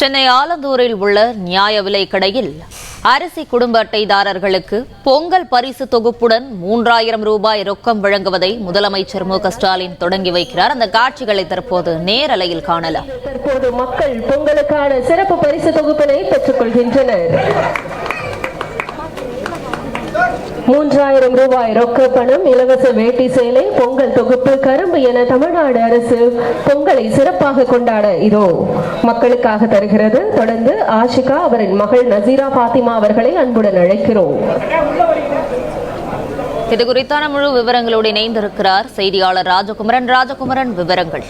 சென்னை ஆலந்தூரில் உள்ள நியாய விலை கடையில் அரிசி குடும்ப அட்டைதாரர்களுக்கு பொங்கல் பரிசு தொகுப்புடன் 3000 ரூபாய் ரொக்கம் வழங்குவதை முதலமைச்சர் மு.க.ஸ்டாலின் தொடங்கி வைக்கிறார். அந்த காட்சிகளை தற்போது நேரலையில் காணலாம். தற்போது மக்கள் பொங்கலுக்கான சிறப்பு பரிசு தொகுப்பினை பெற்றுக் கொள்கின்றனர். 3000 ரூபாய் ரொக்க பணம், இலவச வேட்டி சேலை, பொங்கல் தொகுப்பு, கரும்பு என தமிழ்நாடு அரசு பொங்கலை சிறப்பாக கொண்டாட இதோ மக்களுக்காக தருகிறது. தொடர்ந்து ஆஷிகா அவரின் மகள் நசீரா பாத்திமா அவர்களை அன்புடன் அழைக்கிறோம். இது குறித்தான முழு விவரங்களோடு இணைந்திருக்கிறார் செய்தியாளர் ராஜகுமரன். விவரங்கள்.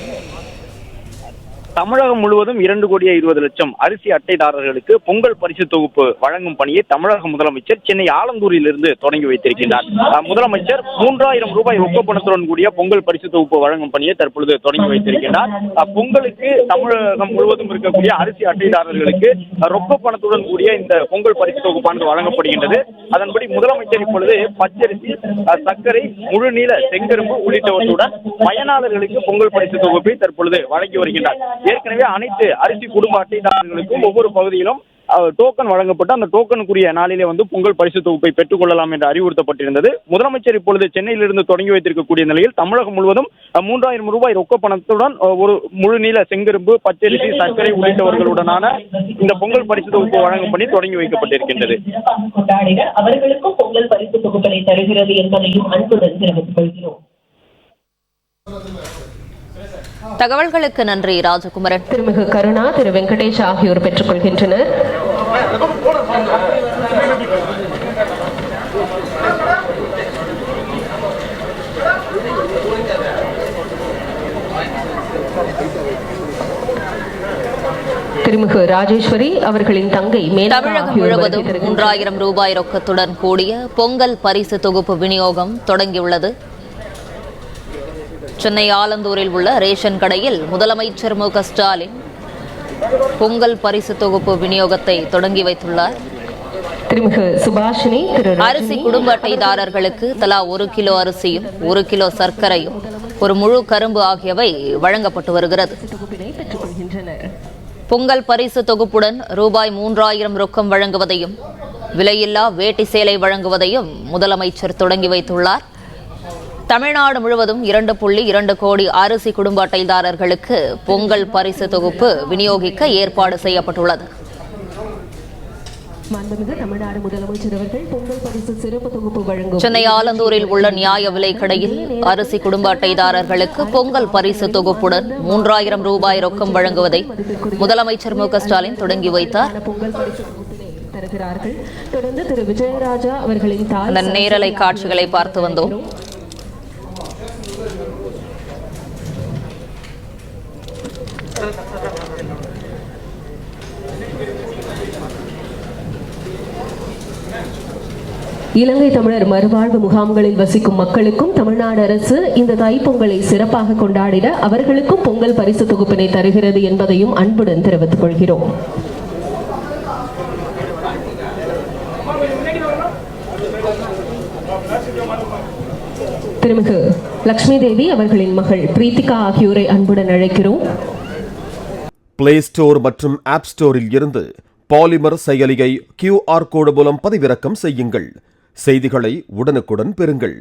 தமிழகம் முழுவதும் 2,20,00,000 அரிசி அட்டைதாரர்களுக்கு பொங்கல் பரிசு தொகுப்பு வழங்கும் பணியை தமிழக முதலமைச்சர் சென்னை ஆலந்தூரில் இருந்து தொடங்கி வைத்திருக்கிறார். முதலமைச்சர் 3000 ரூபாய் ரொக்க பணத்துடன் கூடிய பொங்கல் பரிசு தொகுப்பு வழங்கும் பணியை தற்பொழுது தொடங்கி வைத்திருக்கிறார். பொங்கலுக்கு தமிழகம் முழுவதும் இருக்கக்கூடிய அரிசி அட்டைதாரர்களுக்கு ரொக்க பணத்துடன் கூடிய இந்த பொங்கல் பரிசு தொகுப்பானது வழங்கப்படுகின்றது. அதன்படி முதலமைச்சர் இப்பொழுது பச்சரிசி, சர்க்கரை, முழுநீள செங்கரும்பு உள்ளிட்டவற்றுடன் பயனாளர்களுக்கு பொங்கல் பரிசு தொகுப்பை தற்பொழுது வழங்கி வருகின்றார். ஏற்கனவே அனைத்து அரிசி குடும்ப அட்டைதாரர்களுக்கும் ஒவ்வொரு பகுதியிலும் டோக்கன் வழங்கப்பட்டு அந்த டோக்கனுக்குரிய நாளிலே பொங்கல் பரிசு தொகுப்பை பெற்றுக் கொள்ளலாம் என்று அறிவுறுத்தப்பட்டிருந்தது. முதலமைச்சர் இப்பொழுது சென்னையிலிருந்து தொடங்கி வைத்திருக்கக்கூடிய நிலையில் தமிழகம் முழுவதும் 3000 ரூபாய் ரொக்க பணத்துடன் ஒரு முழுநீள செங்கரும்பு, பச்சரிசி, சர்க்கரை உள்ளிட்டவர்களுடனான இந்த பொங்கல் பரிசு தொகுப்பு வழங்கும் பணி தொடங்கி வைக்கப்பட்டிருக்கின்றது. அவர்களுக்கும் பொங்கல் பரிசு தொகுப்பினை தருகிறது என்பதையும் அன்புடன் தெரிவித்துக் கொள்கிறோம். தகவல்களுக்கு நன்றி ராஜகுமரன். திருமிகு கருணா, திரு வெங்கடேஷ் ஆகியோர் பெற்றுக் கொள்கின்றனர். திருமிகு ராஜேஸ்வரி அவர்களின் தங்கை. தமிழகம் முழுவதும் 3000 ரூபாய் ரொக்கத்துடன் கூடிய பொங்கல் பரிசு தொகுப்பு விநியோகம் தொடங்கியுள்ளது. சென்னை ஆலந்தூரில் உள்ள ரேஷன் கடையில் முதலமைச்சர் மு.க.ஸ்டாலின் பொங்கல் பரிசு தொகுப்பு விநியோகத்தை தொடங்கி வைத்துள்ளார். அரிசி குடும்ப அட்டைதாரர்களுக்கு தலா 1 கிலோ அரிசியும் 1 கிலோ சர்க்கரையும் ஒரு முழு கரும்பு ஆகியவை வழங்கப்பட்டு வருகிறது. பொங்கல் பரிசு தொகுப்புடன் ரூபாய் 3000 ரொக்கம் வழங்குவதையும் விலையில்லா வேட்டி சேலை வழங்குவதையும் முதலமைச்சர் தொடங்கி வைத்துள்ளார். தமிழ்நாடு முழுவதும் 2.2 கோடி அரிசி குடும்ப அட்டைதாரர்களுக்கு பொங்கல் பரிசு தொகுப்பு விநியோகிக்க ஏற்பாடு செய்யப்பட்டுள்ளது. சென்னை ஆலந்தூரில் உள்ள நியாய விலை கடையில் அரிசி குடும்ப அட்டைதாரர்களுக்கு பொங்கல் பரிசு தொகுப்புடன் 3000 ரூபாய் ரொக்கம் வழங்குவதை முதலமைச்சர் மு.க.ஸ்டாலின் தொடங்கி வைத்தார். அந்த நேரலை காட்சிகளை பார்த்து வந்தோம். இலங்கை தமிழர் மறுவாழ்வு முகாம்களில் வசிக்கும் மக்களுக்கும் தமிழ்நாடு அரசு இந்த தைப்பொங்கலை சிறப்பாக கொண்டாடிட அவர்களுக்கும் பொங்கல் பரிசு தொகுப்பினை தருகிறது என்பதையும் அன்புடன் தெரிவித்துக் கொள்கிறோம். திருமிகு லட்சுமி தேவி அவர்களின் மகள் பிரீத்திகா ஆகியோரை அன்புடன் அழைக்கிறோம். பிளே ஸ்டோர் மற்றும் ஆப் ஸ்டோரில் இருந்து பாலிமர் செயலியை QR கோடு மூலம் பதிவிறக்கம் செய்யுங்கள். செய்திகளை உடனுக்குடன் பெறுங்கள்.